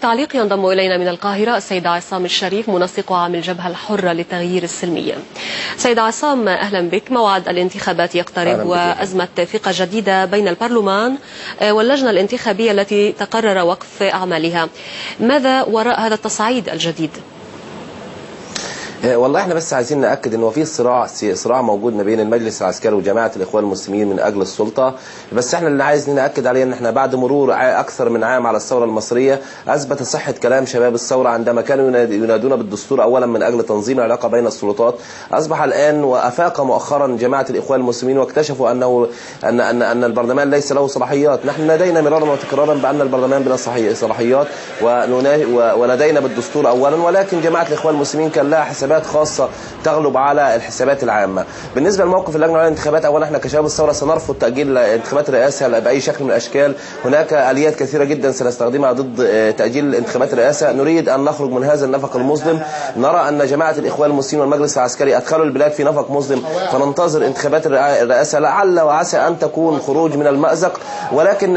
تعليق ينضم إلينا من القاهرة السيد عصام الشريف منسق عام الجبهة الحرة للتغيير السلمي. سيد عصام، أهلا بك. موعد الانتخابات يقترب وأزمة ثقة جديدة بين البرلمان واللجنة الانتخابية التي تقرر وقف أعمالها. ماذا وراء هذا التصعيد الجديد؟ والله احنا بس عايزين ناكد ان هو في صراع موجود ما بين المجلس العسكري وجماعه الاخوان المسلمين من اجل السلطه، بس احنا اللي عايز ناكد عليه ان احنا بعد مرور اكثر من عام على الثوره المصريه اثبت صحه كلام شباب الثوره عندما كانوا ينادون بالدستور اولا من اجل تنظيم العلاقه بين السلطات. اصبح الان وافاق مؤخرا جماعه الاخوان المسلمين واكتشفوا ان البرلمان ليس له صلاحيات. نحن نادينا مرارا وتكرارا بان البرلمان بلا صلاحيات ونادينا بالدستور اولا، ولكن جماعه الاخوان المسلمين كان لها حسابات خاصة تغلب على الحسابات العامة. بالنسبة لموقف اللجنة على الانتخابات، أولا احنا كشباب الثورة سنرفض تأجيل انتخابات الرئاسة بأي شكل من الأشكال. هناك آليات كثيرة جدا سنستخدمها ضد تأجيل انتخابات الرئاسة. نريد أن نخرج من هذا النفق المظلم. نرى أن جماعة الإخوان المسلمين والمجلس العسكري أدخلوا البلاد في نفق مظلم، فننتظر انتخابات الرئاسة لعل وعسى أن تكون خروج من المأزق. ولكن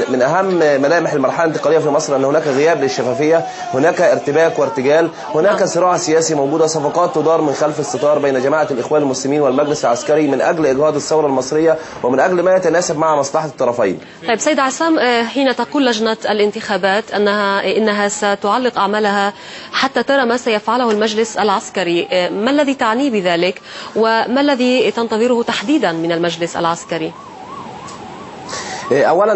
من أهم ملامح المرحلة الانتقالية في مصر أن هناك غياب للشفافية، هناك ارتباك وارتجال، هناك صراع سياسي موجودة، صفقات تدار من خلف الستار بين جماعة الإخوان المسلمين والمجلس العسكري من أجل إجهاض الثورة المصرية ومن أجل ما يتناسب مع مصلحة الطرفين. طيب سيد عصام، حين تقول لجنة الانتخابات إنها ستعلق أعمالها حتى ترى ما سيفعله المجلس العسكري، ما الذي تعني بذلك وما الذي تنتظره تحديدا من المجلس العسكري؟ اولا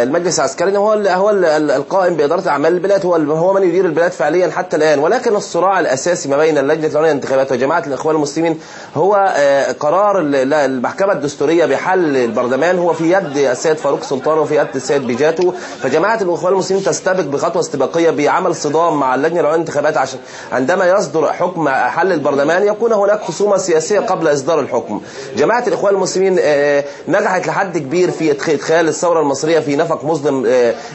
المجلس العسكري هو القائم باداره اعمال البلاد، هو من يدير البلاد فعليا حتى الان. ولكن الصراع الاساسي ما بين اللجنه العليا للانتخابات وجماعه الاخوان المسلمين هو قرار المحكمه الدستوريه بحل البرلمان، هو في يد السيد فاروق سلطان وفي يد السيد بيجاتو. فجماعه الاخوان المسلمين تستبق بخطوه استباقيه بعمل صدام مع اللجنه العليا للانتخابات عشان عندما يصدر حكم حل البرلمان يكون هناك خصومه سياسيه قبل اصدار الحكم. جماعه الاخوان المسلمين نجحت لحد كبير في ادخال الثورة المصرية في نفق مظلم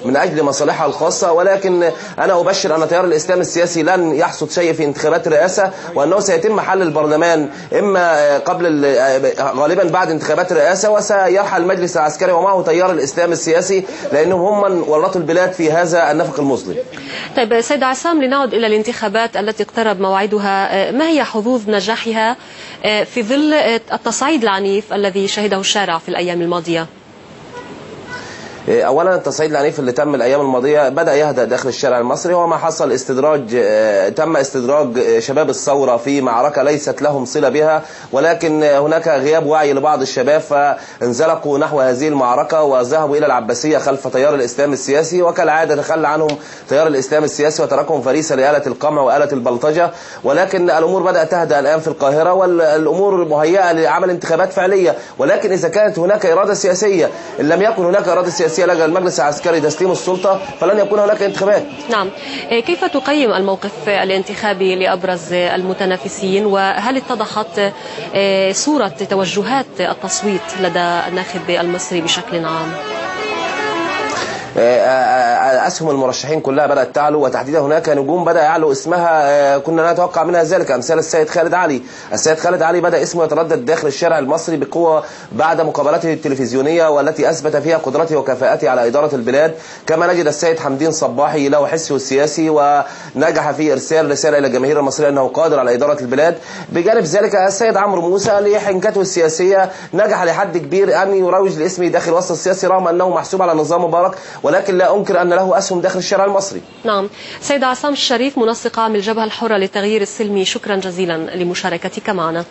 من أجل مصالحها الخاصة، ولكن أنا أبشر أن تيار الإسلام السياسي لن يحصد شيء في انتخابات الرئاسة، وأنه سيتم حل البرلمان إما غالبا بعد انتخابات الرئاسة، وسيرحل المجلس العسكري ومعه تيار الإسلام السياسي لأنهم هم من ورطوا البلاد في هذا النفق المظلم. طيب سيد عصام، لنعد إلى الانتخابات التي اقترب موعدها، ما هي حظوظ نجاحها في ظل التصعيد العنيف الذي شهده الشارع في الأيام الماضية؟ اولا التصعيد العنيف اللي تم الايام الماضيه بدا يهدأ داخل الشارع المصري، وما حصل تم استدراج شباب الثوره في معركه ليست لهم صله بها، ولكن هناك غياب وعي لبعض الشباب فانزلقوا نحو هذه المعركه وذهبوا الى العباسيه خلف تيار الاسلام السياسي، وكالعاده تخلى عنهم تيار الاسلام السياسي وتركهم فريسه لآلة القمع وآلة البلطجه. ولكن الامور بدات تهدأ الان في القاهره، والامور مهيئه لعمل انتخابات فعليه. ولكن اذا كانت هناك اراده سياسيه، ان لم يكن هناك اراده سياسيه لجأ المجلس العسكري تسليم السلطة فلن يكون هناك انتخابات. نعم، كيف تقيم الموقف الانتخابي لأبرز المتنافسين، وهل اتضحت صورة توجهات التصويت لدى الناخب المصري بشكل عام؟ أسهم المرشحين كلها بدأت تعلو، وتحديدا هناك نجوم بدأ يعلو اسمها كنا نتوقع منها ذلك، أمثال السيد خالد علي. السيد خالد علي بدأ اسمه يتردد داخل الشارع المصري بقوة بعد مقابلاته التلفزيونية والتي أثبت فيها قدرته وكفاءته على إدارة البلاد. كما نجد السيد حمدين صباحي له حسه السياسي ونجح في إرسال رسالة إلى الجماهير المصرية أنه قادر على إدارة البلاد. بجانب ذلك السيد عمرو موسى لحنكته السياسية نجح لحد كبير أن يروج لاسمه داخل الوسط السياسي رغم أنه محسوب على نظام مبارك، ولكن لا أنكر أن له أسهم داخل الشارع المصري. نعم، سيد عصام الشريف منسق عام الجبهة الحرة للتغيير السلمي، شكرا جزيلا لمشاركتك معنا.